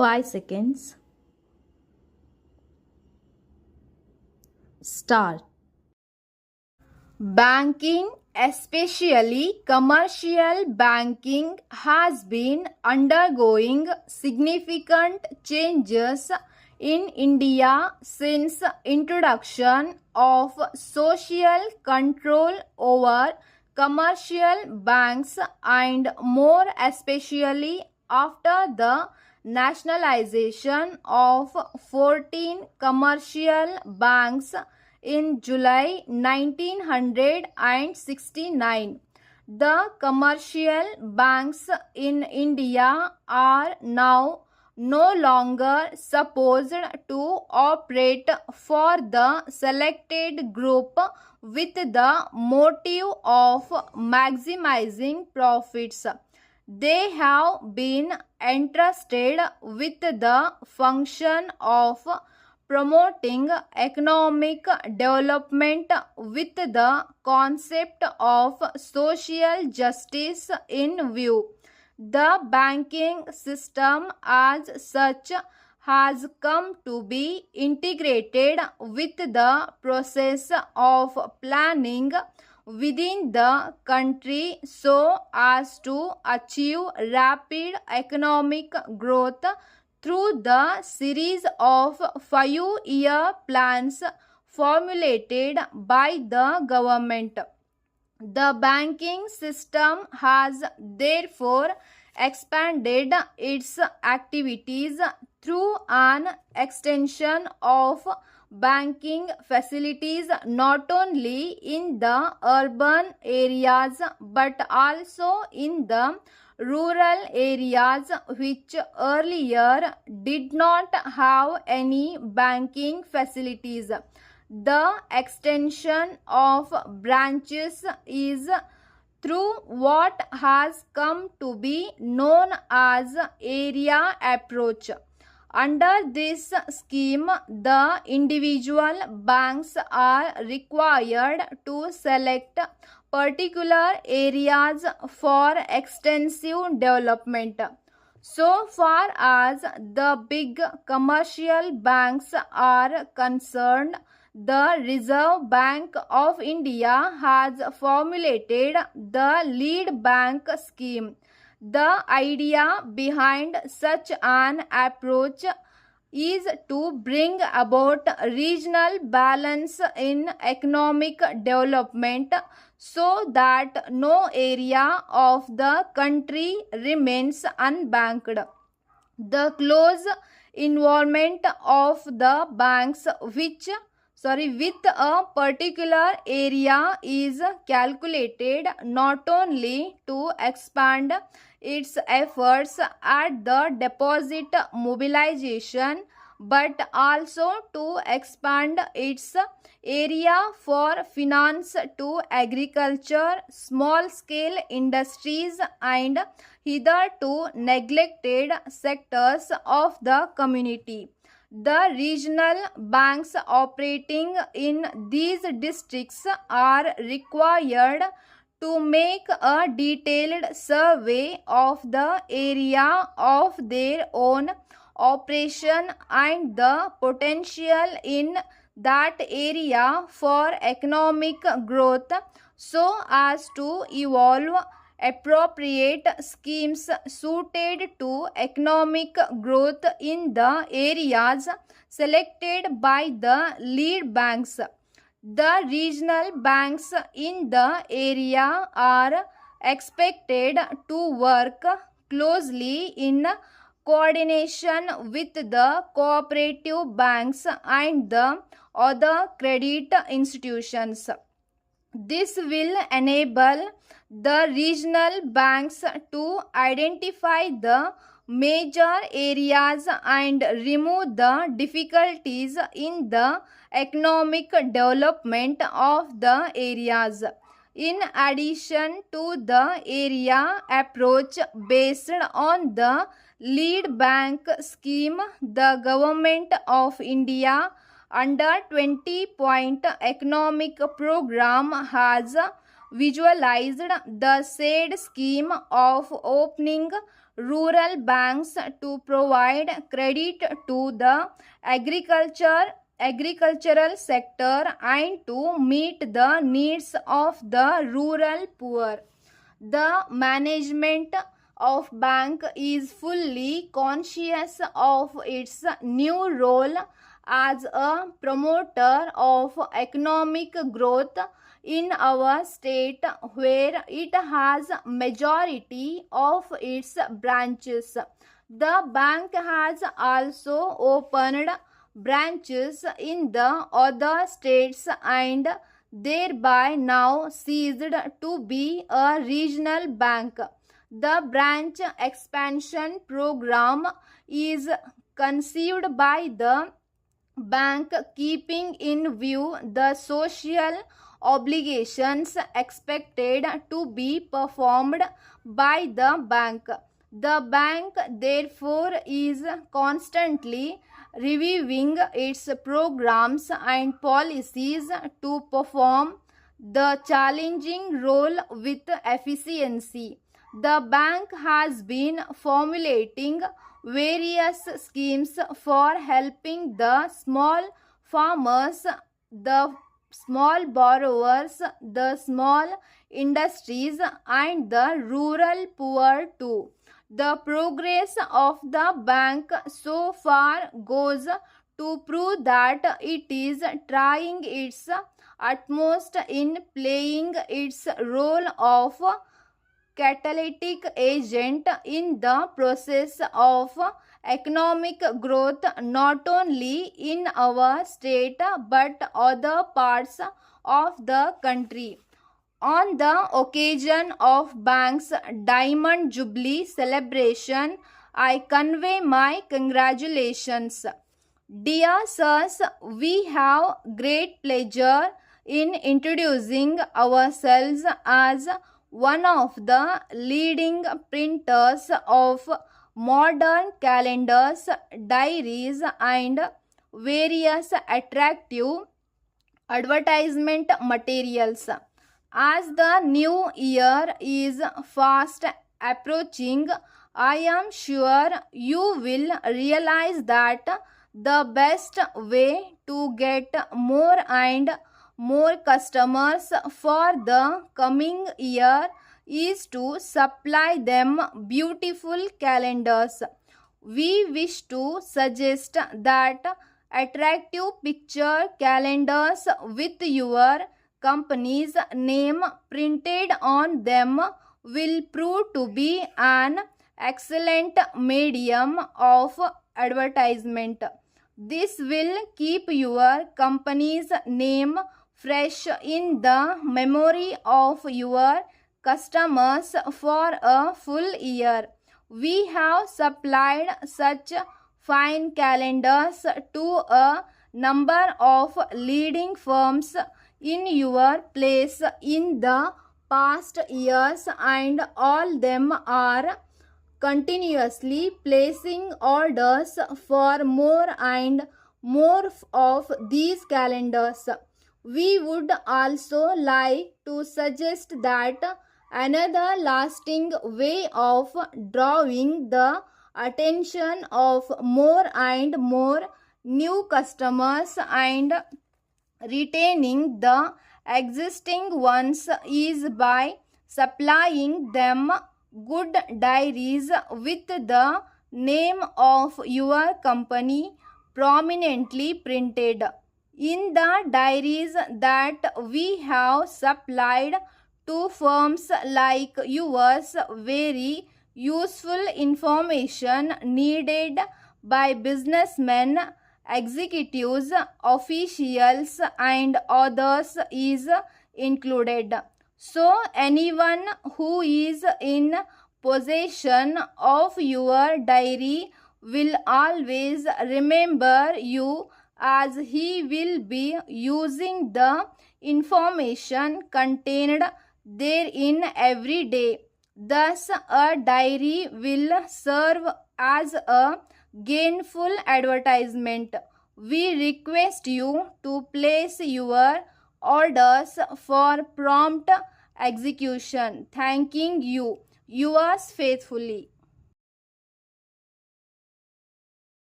5 seconds. Start. Banking, especially commercial banking, has been undergoing significant changes in India since introduction of social control over commercial banks and more especially after the nationalization of 14 commercial banks in July 1969. The commercial banks in India are now no longer supposed to operate for the selected group with the motive of maximizing profits. They have been entrusted with the function of promoting economic development with the concept of social justice in view. The banking system as such has come to be integrated with the process of planning within the country so as to achieve rapid economic growth through the series of 5-year plans formulated by the government. The banking system has therefore expanded its activities through an extension of banking facilities not only in the urban areas but also in the rural areas which earlier did not have any banking facilities. The extension of branches is through what has come to be known as area approach. Under this scheme, the individual banks are required to select particular areas for extensive development. So far as the big commercial banks are concerned, the Reserve Bank of India has formulated the lead bank scheme. The idea behind such an approach is to bring about regional balance in economic development so that no area of the country remains unbanked. The close involvement of the banks with a particular area is calculated not only to expand its efforts at the deposit mobilization but also to expand its area for finance to agriculture, small-scale industries and hitherto neglected sectors of the community. The regional banks operating in these districts are required to make a detailed survey of the area of their own operation and the potential in that area for economic growth so as to evolve appropriate schemes suited to economic growth in the areas selected by the lead banks. The regional banks in the area are expected to work closely in coordination with the cooperative banks and the other credit institutions. This will enable the regional banks to identify the major areas and remove the difficulties in the economic development of the areas. In addition to the area approach based on the lead bank scheme, the Government of India under 20-point economic program has visualized the said scheme of opening rural banks to provide credit to the agricultural sector and to meet the needs of the rural poor. The management of bank is fully conscious of its new role as a promoter of economic growth in our state, where it has majority of its branches. The bank has also opened branches in the other states and thereby now ceased to be a regional bank. The branch expansion program is conceived by the bank keeping in view the social obligations expected to be performed by the bank. The bank therefore is constantly reviewing its programs and policies to perform the challenging role with efficiency. The bank has been formulating various schemes for helping the small farmers, the small borrowers, the small industries, and the rural poor too. The progress of the bank so far goes to prove that it is trying its utmost in playing its role of catalytic agent in the process of economic growth not only in our state but other parts of the country. On the occasion of bank's Diamond Jubilee celebration, I convey my congratulations. Dear sirs, we have great pleasure in introducing ourselves as one of the leading printers of modern calendars, diaries, and various attractive advertisement materials. As the new year is fast approaching, I am sure you will realize that the best way to get more and more customers for the coming year is to supply them beautiful calendars. We wish to suggest that attractive picture calendars with your company's name printed on them will prove to be an excellent medium of advertisement. This will keep your company's name fresh in the memory of your customers for a full year. We have supplied such fine calendars to a number of leading firms in your place in the past years, and all them are continuously placing orders for more and more of these calendars. We would also like to suggest that another lasting way of drawing the attention of more and more new customers and retaining the existing ones is by supplying them good diaries with the name of your company prominently printed. In the diaries that we have supplied to firms like yours, very useful information needed by businessmen, executives, officials, and others is included. So anyone who is in possession of your diary will always remember you, as he will be using the information contained therein every day. Thus, a diary will serve as a gainful advertisement. We request you to place your orders for prompt execution. Thanking you. Yours faithfully.